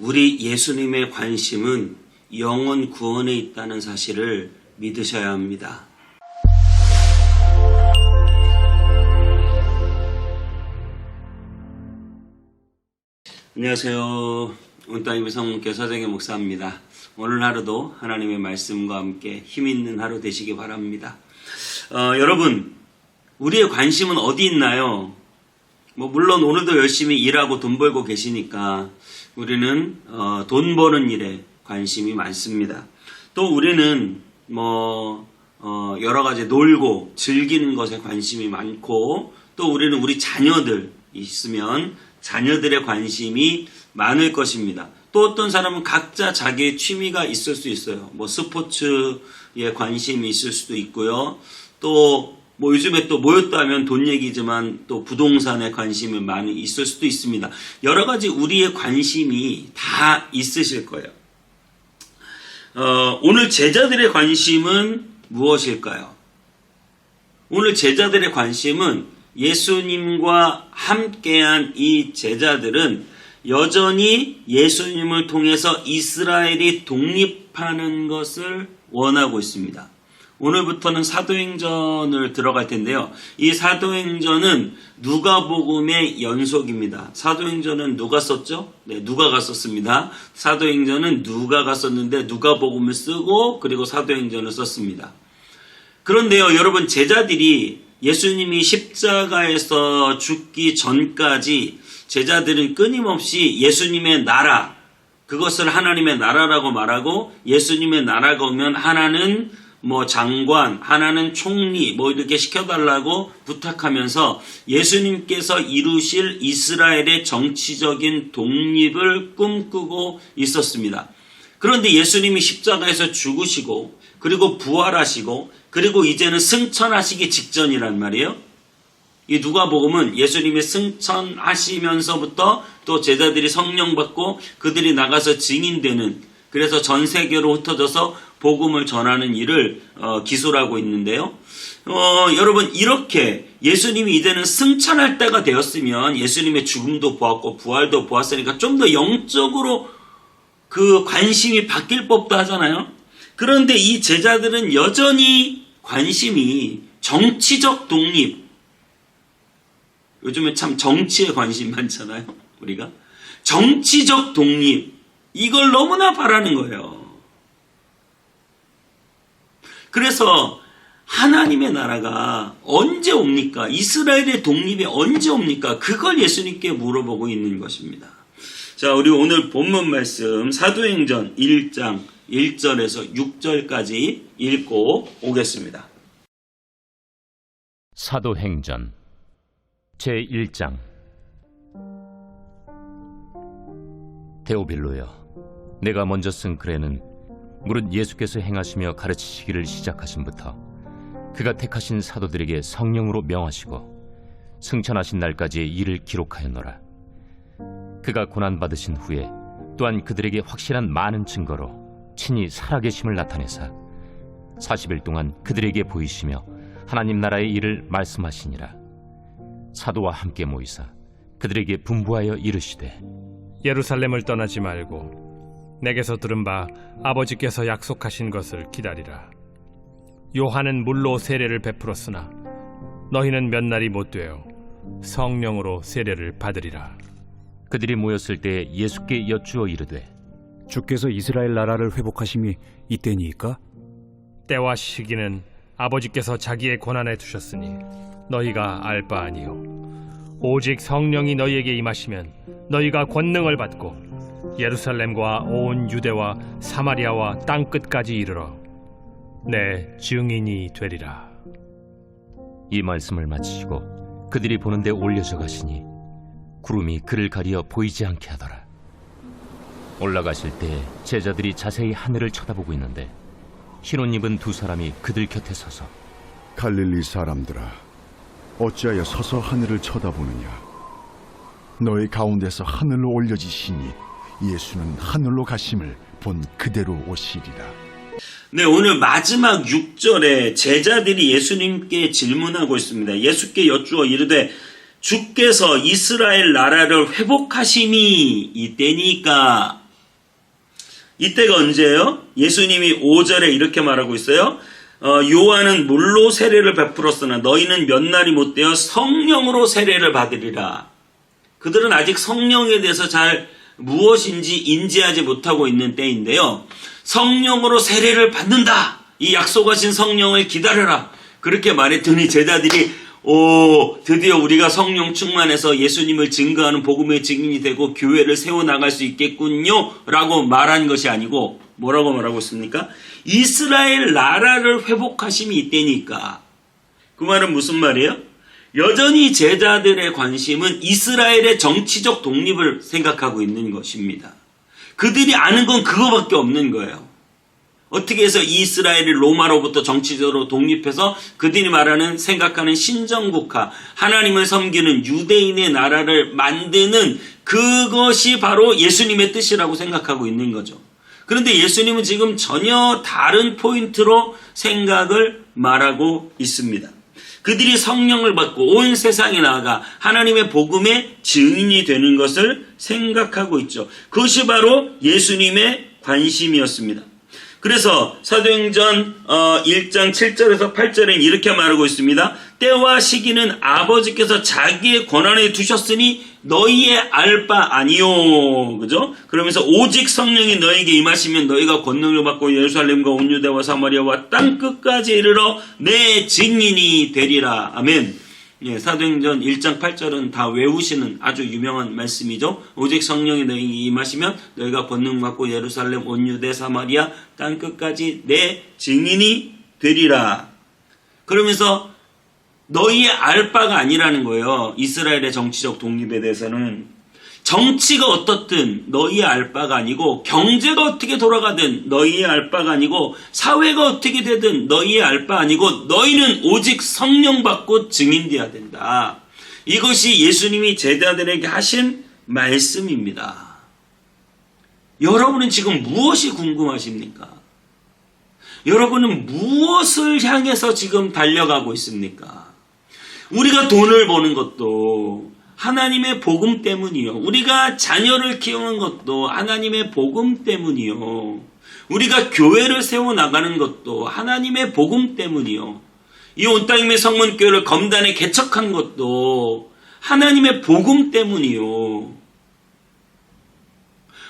우리 예수님의 관심은 영혼 구원에 있다는 사실을 믿으셔야 합니다. 안녕하세요. 온땅이비 성문교 서정의 목사입니다. 오늘 하루도 하나님의 말씀과 함께 힘있는 하루 되시기 바랍니다. 여러분, 우리의 관심은 어디 있나요? 물론 오늘도 열심히 일하고 돈 벌고 계시니까 우리는 돈 버는 일에 관심이 많습니다. 또 우리는 여러 가지 놀고 즐기는 것에 관심이 많고, 또 우리는 우리 자녀들 있으면 자녀들의 관심이 많을 것입니다. 또 어떤 사람은 각자 자기의 취미가 있을 수 있어요. 스포츠에 관심이 있을 수도 있고요. 또 요즘에 또 모였다 하면 돈 얘기지만 또 부동산에 관심이 많이 있을 수도 있습니다. 여러 가지 우리의 관심이 다 있으실 거예요. 오늘 제자들의 관심은 무엇일까요? 오늘 제자들의 관심은 예수님과 함께한 이 제자들은 여전히 예수님을 통해서 이스라엘이 독립하는 것을 원하고 있습니다. 오늘부터는 사도행전을 들어갈 텐데요. 이 사도행전은 누가복음의 연속입니다. 사도행전은 누가 썼죠? 네, 누가가 썼습니다. 사도행전은 누가가 썼는데 누가복음을 쓰고 그리고 사도행전을 썼습니다. 그런데요, 여러분, 제자들이 예수님이 십자가에서 죽기 전까지 제자들은 끊임없이 예수님의 나라, 그것을 하나님의 나라라고 말하고, 예수님의 나라가 오면 하나는 장관, 하나는 총리, 이렇게 시켜달라고 부탁하면서 예수님께서 이루실 이스라엘의 정치적인 독립을 꿈꾸고 있었습니다. 그런데 예수님이 십자가에서 죽으시고, 그리고 부활하시고, 그리고 이제는 승천하시기 직전이란 말이에요. 이 누가복음은 예수님이 승천하시면서부터 또 제자들이 성령 받고 그들이 나가서 증인되는, 그래서 전 세계로 흩어져서 복음을 전하는 일을 기술하고 있는데요. 여러분, 이렇게 예수님이 이제는 승천할 때가 되었으면 예수님의 죽음도 보았고 부활도 보았으니까 좀 더 영적으로 그 관심이 바뀔 법도 하잖아요. 그런데 이 제자들은 여전히 관심이 정치적 독립, 요즘에 참 정치에 관심 많잖아요, 우리가. 정치적 독립, 이걸 너무나 바라는 거예요. 그래서 하나님의 나라가 언제 옵니까? 이스라엘의 독립이 언제 옵니까? 그걸 예수님께 물어보고 있는 것입니다. 자, 우리 오늘 본문 말씀 사도행전 1장 1절에서 6절까지 읽고 오겠습니다. 사도행전 제1장. 데오빌로여, 내가 먼저 쓴 글에는 무릇 예수께서 행하시며 가르치시기를 시작하심부터 그가 택하신 사도들에게 성령으로 명하시고 승천하신 날까지의 일을 기록하였노라. 그가 고난받으신 후에 또한 그들에게 확실한 많은 증거로 친히 살아계심을 나타내사 40일 동안 그들에게 보이시며 하나님 나라의 일을 말씀하시니라. 사도와 함께 모이사 그들에게 분부하여 이르시되, 예루살렘을 떠나지 말고 내게서 들은 바 아버지께서 약속하신 것을 기다리라. 요한은 물로 세례를 베풀었으나 너희는 몇 날이 못되어 성령으로 세례를 받으리라. 그들이 모였을 때 예수께 여쭈어 이르되, 주께서 이스라엘 나라를 회복하심이 이때니이까? 때와 시기는 아버지께서 자기의 권한에 두셨으니 너희가 알 바 아니요, 오직 성령이 너희에게 임하시면 너희가 권능을 받고 예루살렘과 온 유대와 사마리아와 땅끝까지 이르러 내 증인이 되리라. 이 말씀을 마치시고 그들이 보는 데 올려져 가시니 구름이 그를 가리어 보이지 않게 하더라. 올라가실 때 제자들이 자세히 하늘을 쳐다보고 있는데 흰옷 입은 두 사람이 그들 곁에 서서, 갈릴리 사람들아, 어찌하여 서서 하늘을 쳐다보느냐? 너희 가운데서 하늘로 올려지시니 예수는 하늘로 가심을 본 그대로 오시리라. 네, 오늘 마지막 6절에 제자들이 예수님께 질문하고 있습니다. 예수께 여쭈어 이르되 주께서 이스라엘 나라를 회복하심이 이때니까 이때가 언제예요? 예수님이 5절에 이렇게 말하고 있어요. 요한은 물로 세례를 베풀었으나 너희는 몇 날이 못되어 성령으로 세례를 받으리라. 그들은 아직 성령에 대해서 잘 무엇인지 인지하지 못하고 있는 때인데요. 성령으로 세례를 받는다. 이 약속하신 성령을 기다려라. 그렇게 말했더니 제자들이 드디어 우리가 성령 충만해서 예수님을 증거하는 복음의 증인이 되고 교회를 세워나갈 수 있겠군요 라고 말한 것이 아니고 뭐라고 말하고 있습니까? 이스라엘 나라를 회복하심이 이때니까. 그 말은 무슨 말이에요? 여전히 제자들의 관심은 이스라엘의 정치적 독립을 생각하고 있는 것입니다. 그들이 아는 건 그거밖에 없는 거예요. 어떻게 해서 이스라엘이 로마로부터 정치적으로 독립해서 그들이 말하는 생각하는 신정국가, 하나님을 섬기는 유대인의 나라를 만드는 그것이 바로 예수님의 뜻이라고 생각하고 있는 거죠. 그런데 예수님은 지금 전혀 다른 포인트로 생각을 말하고 있습니다. 그들이 성령을 받고 온 세상에 나아가 하나님의 복음의 증인이 되는 것을 생각하고 있죠. 그것이 바로 예수님의 관심이었습니다. 그래서 사도행전 1장 7절에서 8절엔 이렇게 말하고 있습니다. 때와 시기는 아버지께서 자기의 권한에 두셨으니 너희의 알 바 아니요. 그죠? 그러면서 오직 성령이 너희에게 임하시면 너희가 권능을 받고 예루살렘과 온 유대와 사마리아와 땅 끝까지 이르러 내 증인이 되리라. 아멘. 예, 사도행전 1장 8절은 다 외우시는 아주 유명한 말씀이죠. 오직 성령이 너희에게 임하시면 너희가 권능 받고 예루살렘 온 유대 사마리아 땅 끝까지 내 증인이 되리라. 그러면서 너희의 알 바가 아니라는 거예요. 이스라엘의 정치적 독립에 대해서는. 정치가 어떻든 너희의 알 바가 아니고, 경제가 어떻게 돌아가든 너희의 알 바가 아니고, 사회가 어떻게 되든 너희의 알 바 아니고, 너희는 오직 성령 받고 증인되어야 된다. 이것이 예수님이 제자들에게 하신 말씀입니다. 여러분은 지금 무엇이 궁금하십니까? 여러분은 무엇을 향해서 지금 달려가고 있습니까? 우리가 돈을 버는 것도 하나님의 복음 때문이요. 우리가 자녀를 키우는 것도 하나님의 복음 때문이요. 우리가 교회를 세워나가는 것도 하나님의 복음 때문이요. 이 온땅임의 성문교회를 검단에 개척한 것도 하나님의 복음 때문이요.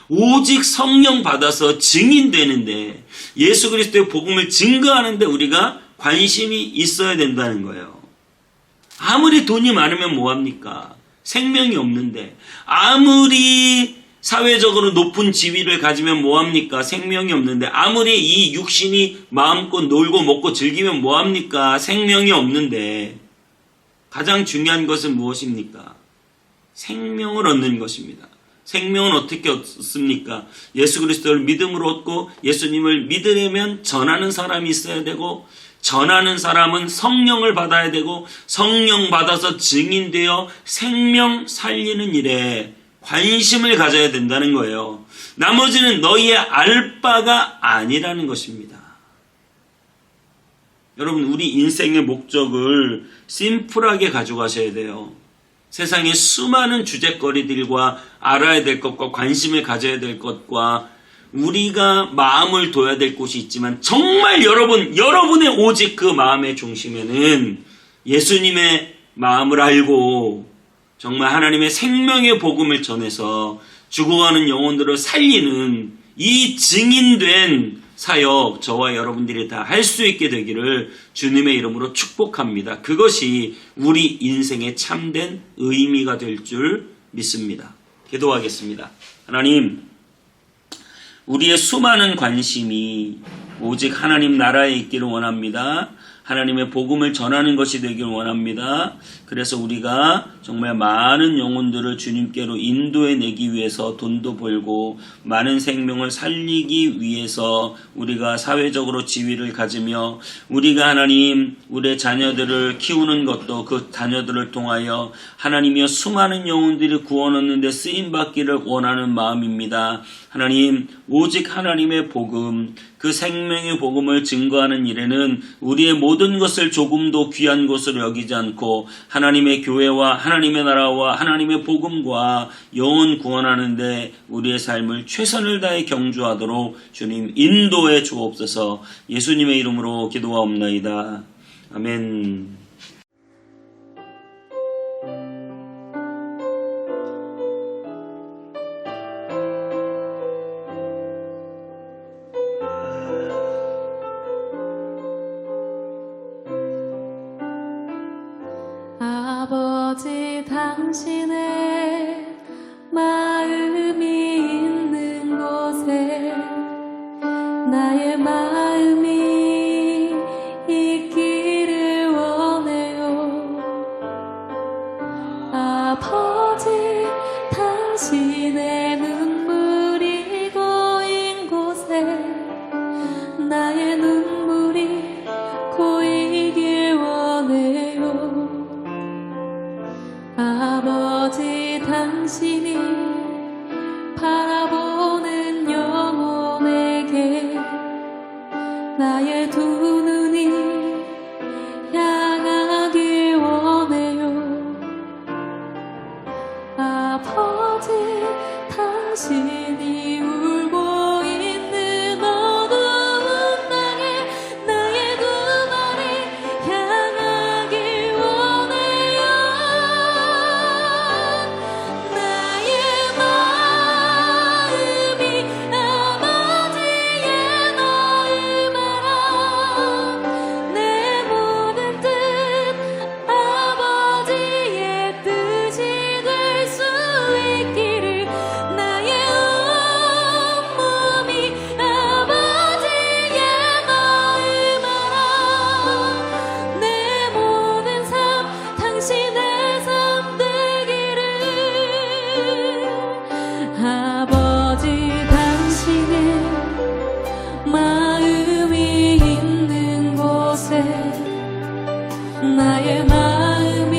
오직 성령 받아서 증인되는데, 예수 그리스도의 복음을 증거하는데 우리가 관심이 있어야 된다는 거예요. 아무리 돈이 많으면 뭐합니까? 생명이 없는데. 아무리 사회적으로 높은 지위를 가지면 뭐합니까? 생명이 없는데. 아무리 이 육신이 마음껏 놀고 먹고 즐기면 뭐합니까? 생명이 없는데. 가장 중요한 것은 무엇입니까? 생명을 얻는 것입니다. 생명은 어떻게 얻습니까? 예수 그리스도를 믿음으로 얻고 예수님을 믿으려면 전하는 사람이 있어야 되고, 전하는 사람은 성령을 받아야 되고, 성령 받아서 증인되어 생명 살리는 일에 관심을 가져야 된다는 거예요. 나머지는 너희의 알 바가 아니라는 것입니다. 여러분, 우리 인생의 목적을 심플하게 가져가셔야 돼요. 세상의 수많은 주제거리들과 알아야 될 것과 관심을 가져야 될 것과 우리가 마음을 둬야 될 곳이 있지만, 정말 여러분의 오직 그 마음의 중심에는 예수님의 마음을 알고 정말 하나님의 생명의 복음을 전해서 죽어가는 영혼들을 살리는 이 증인된 사역, 저와 여러분들이 다 할 수 있게 되기를 주님의 이름으로 축복합니다. 그것이 우리 인생의 참된 의미가 될 줄 믿습니다. 기도하겠습니다. 하나님, 우리의 수많은 관심이 오직 하나님 나라에 있기를 원합니다. 하나님의 복음을 전하는 것이 되길 원합니다. 그래서 우리가 정말 많은 영혼들을 주님께로 인도해내기 위해서 돈도 벌고 많은 생명을 살리기 위해서 우리가 사회적으로 지위를 가지며, 우리가 하나님 우리의 자녀들을 키우는 것도 그 자녀들을 통하여 하나님이여 수많은 영혼들이 구원 얻는 데 쓰임받기를 원하는 마음입니다. 하나님, 오직 하나님의 복음, 그 생명의 복음을 증거하는 일에는 우리의 모든 것을 조금도 귀한 것으로 여기지 않고 하나님의 교회와 하나님의 나라와 하나님의 복음과 영혼 구원하는 데 우리의 삶을 최선을 다해 경주하도록 주님 인도해 주옵소서. 예수님의 이름으로 기도하옵나이다. 아멘. 아버지 당신의 마음이 있는 곳에 나의 마음이 있기를 원해요. 아버지 당신의 눈물이 고인 곳에 나의 눈물이 고이길 원해요. 아버지 당신이 바라보는 영혼에게 나의 두 눈이 향하길 원해요. 아버지 당신이 울고 있는 어두운 땅에 나의 두 발이 향하길 원해요. 나의 마음이 아버지의 마음 알아. 내 모든 뜻 아버지의 뜻이 될 수 있기를 나의 온몸이 아버지의 마음 알아. 내 모든 삶 당신의 삶 되기를. 아버지 당신의 마음이 있는 곳에 나의 마음이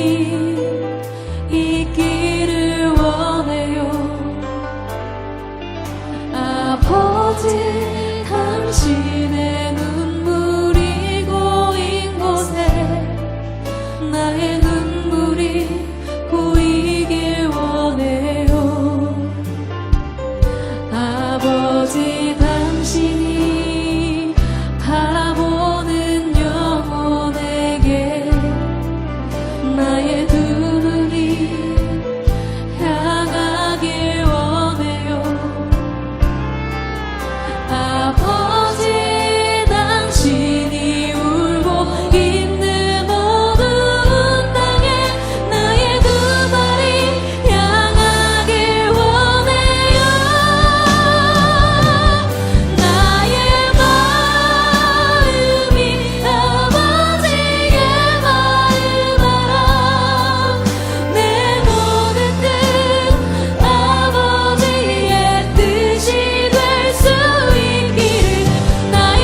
있기를 원해요. 아버지 당신의 눈물이 고인 곳에 나의 눈물이 고이길 원해요. 아버지 당신이 바라보는 영혼에게 나의 두 눈이 향하길 원해요. 아버지 당신이 울고 있는 어두운 땅에 나의 두 발이 향하길 원해요. 나의 마음이 아버지의 마음 알아. 내 모든 뜻 아버지의 뜻이 될 수 있기를 나의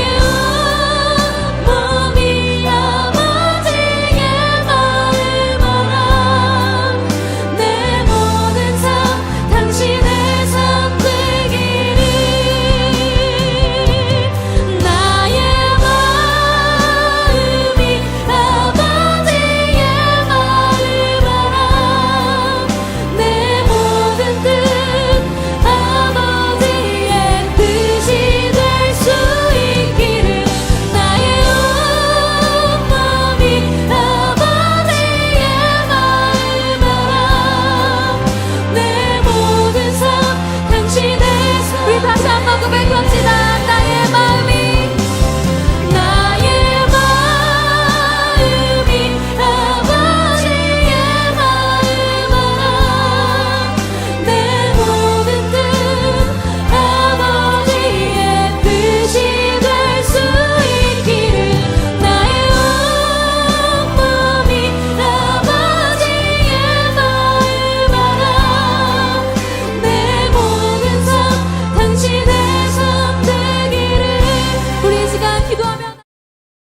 온몸이 아버지의 마음 알아. 내 모든 삶 당신의 삶 되기를. 나의 마음이 아버지의 마음 알아. 내 모든 뜻 아버지의 뜻이 될 수 있기를 나의 온몸이 아버지의 마음 알아. 내 모든 삶 당신의 삶. 우리 다시 한번 고백합시다.